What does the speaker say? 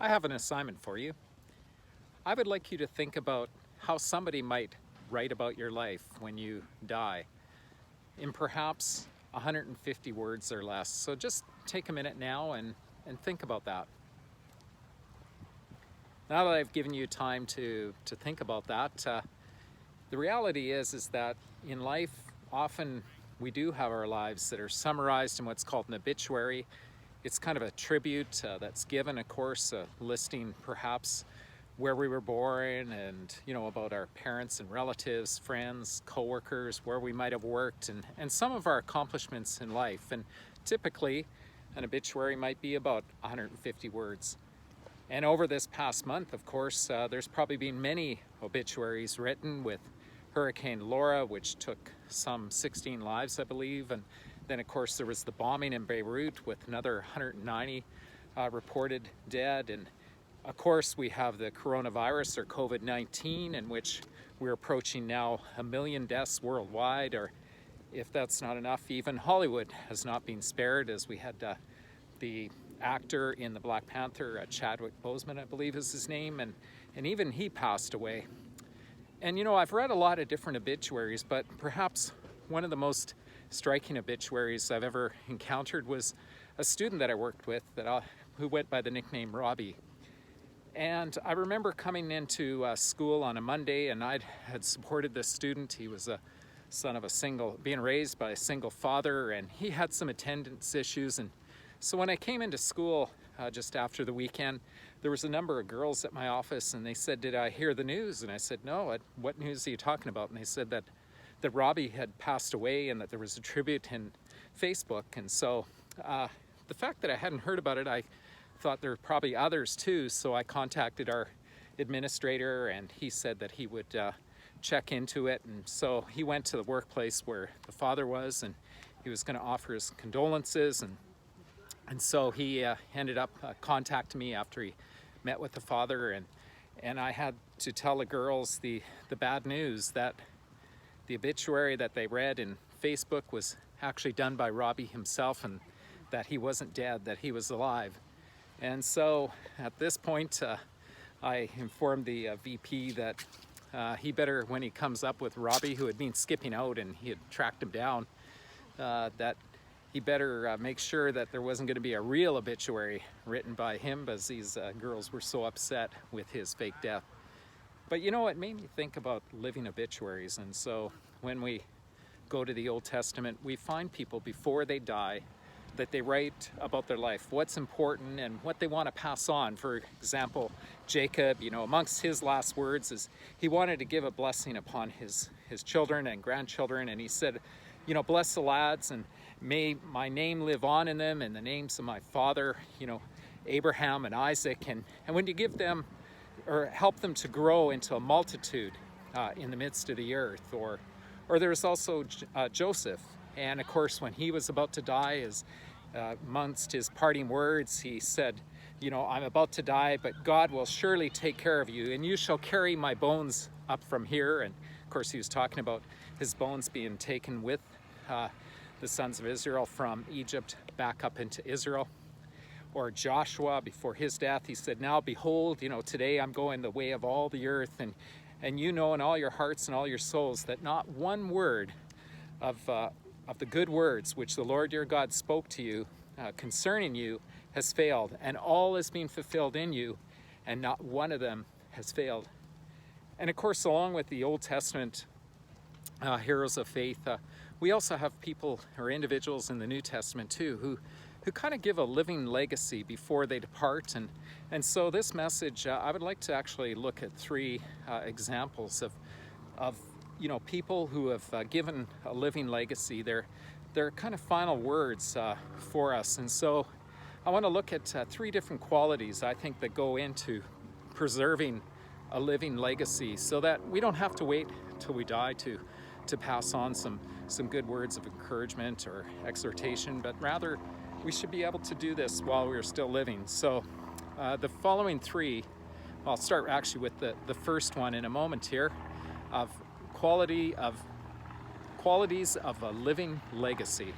I have an assignment for you. I would like you to think about how somebody might write about your life when you die in perhaps 150 words or less. So just take a minute now and think about that. Now that I've given you time to think about that, the reality is that in life, often we do have our lives that are summarized in what's called an obituary. It's kind of a tribute that's given, of course, listing perhaps where we were born and, about our parents and relatives, friends, coworkers, where we might have worked, and some of our accomplishments in life. And typically, an obituary might be about 150 words. And over this past month, of course, there's probably been many obituaries written with Hurricane Laura, which took some 16 lives, I believe. And then, of course, there was the bombing in Beirut with another 190 reported dead. And of course, we have the coronavirus or COVID-19, in which we're approaching now 1 million deaths worldwide. Or if that's not enough, even Hollywood has not been spared, as we had the actor in the Black Panther, Chadwick Boseman, I believe is his name, and even he passed away. And I've read a lot of different obituaries, but perhaps one of the most striking obituaries I've ever encountered was a student that I worked with who went by the nickname Robbie. And I remember coming into school on a Monday, and I had supported this student. He was a son of being raised by a single father, and he had some attendance issues. And so when I came into school just after the weekend, there was a number of girls at my office, and they said, "Did I hear the news?" And I said, "No, what news are you talking about?" And they said that Robbie had passed away and that there was a tribute in Facebook. And so the fact that I hadn't heard about it, I thought there were probably others too. So I contacted our administrator, and he said that he would check into it. And so he went to the workplace where the father was, and he was going to offer his condolences. And so he ended up contacting me after he met with the father, and I had to tell the girls the bad news that the obituary that they read in Facebook was actually done by Robbie himself, and that he wasn't dead, that he was alive. And so at this point, I informed the VP that he better, when he comes up with Robbie, who had been skipping out and he had tracked him down, that he better make sure that there wasn't going to be a real obituary written by him, because these girls were so upset with his fake death. But it made me think about living obituaries. And so when we go to the Old Testament, we find people before they die that they write about their life, what's important and what they want to pass on. For example, Jacob, amongst his last words is he wanted to give a blessing upon his children and grandchildren. And he said, "Bless the lads, and may my name live on in them, and the names of my father, Abraham and Isaac. And when you give them or help them to grow into a multitude in the midst of the earth." Or there's also Joseph. And of course, when he was about to die, amongst his parting words, he said, "I'm about to die, but God will surely take care of you, and you shall carry my bones up from here." And of course, he was talking about his bones being taken with the sons of Israel from Egypt back up into Israel. Or Joshua, before his death, he said, "Now behold, today I'm going the way of all the earth, and in all your hearts and all your souls that not one word of the good words which the Lord your God spoke to you concerning you has failed, and all is being fulfilled in you, and not one of them has failed." And of course, along with the Old Testament heroes of faith, we also have people or individuals in the New Testament too who kind of give a living legacy before they depart. And so this message, I would like to actually look at three examples of people who have given a living legacy, their kind of final words for us. And so I want to look at three different qualities, I think, that go into preserving a living legacy, so that we don't have to wait till we die to pass on some good words of encouragement or exhortation, but rather we should be able to do this while we're still living. So the following three, I'll start actually with the first one in a moment here, of qualities of a living legacy.